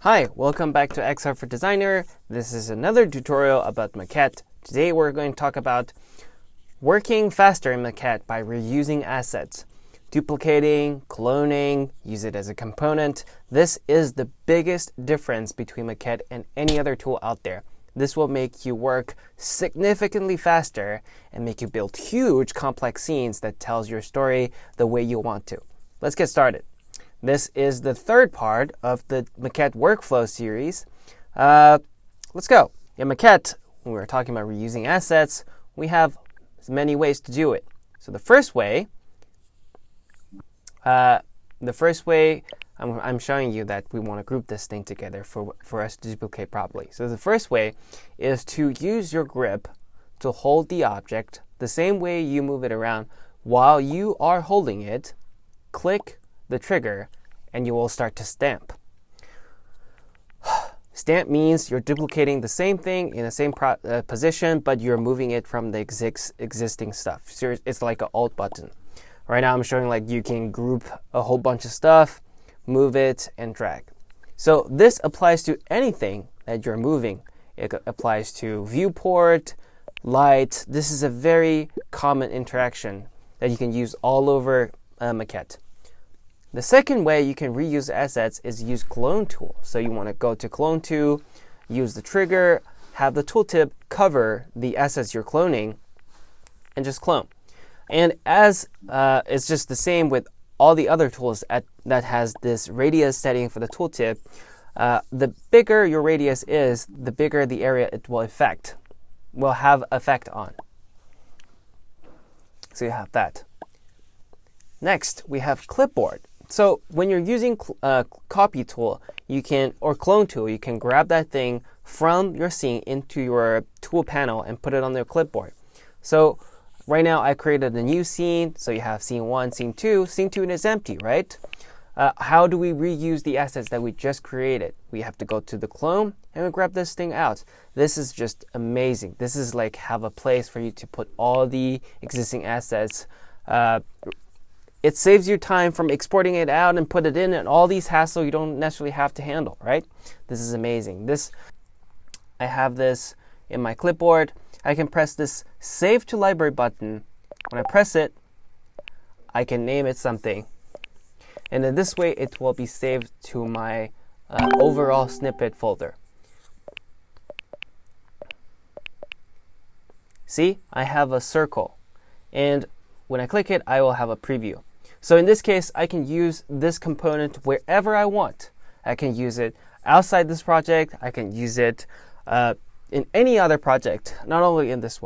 Hi, welcome back to XR for Designer. This is another tutorial about Maquette. Today we're going to talk about working faster in Maquette by reusing assets. Duplicating, cloning, use it as a component. This is the biggest difference between Maquette and any other tool out there. This will make you work significantly faster and make you build huge complex scenes that tells your story the way you want to. Let's get started. This is the third part of the Maquette Workflow series. Let's go. In Maquette, when we're talking about reusing assets, we have many ways to do it. So the first way I'm showing you that we want to group this thing together for us to duplicate properly. So the first way is to use your grip to hold the object the same way you move it around. While you are holding it, click the trigger and you will start to stamp. Stamp means you're duplicating the same thing in the same position, but you're moving it from the existing stuff. So it's like an Alt button. Right now I'm showing like you can group a whole bunch of stuff, move it, and drag. So this applies to anything that you're moving. It applies to viewport, light. This is a very common interaction that you can use all over Maquette. The second way you can reuse assets is use clone tool. So you want to go to clone tool, use the trigger, have the tooltip cover the assets you're cloning, and just clone. And as it's just the same with all the other tools that has this radius setting for the tooltip, the bigger your radius is, the bigger the area it will have effect on. So you have that. Next, we have clipboard. So when you're using copy tool, or clone tool, you can grab that thing from your scene into your tool panel and put it on their clipboard. So right now I created a new scene. So you have scene 1, scene 2. Scene 2 is empty, right? How do we reuse the assets that we just created? We have to go to the clone and we grab this thing out. This is just amazing. This is like have a place for you to put all the existing assets. It saves you time from exporting it out and put it in and all these hassle you don't necessarily have to handle, right? This is amazing. I have this in my clipboard. I can press this Save to Library button. When I press it, I can name it something. And then this way, it will be saved to my overall snippet folder. See, I have a circle. And when I click it, I will have a preview. So in this case, I can use this component wherever I want. I can use it outside this project. I can use it in any other project, not only in this one.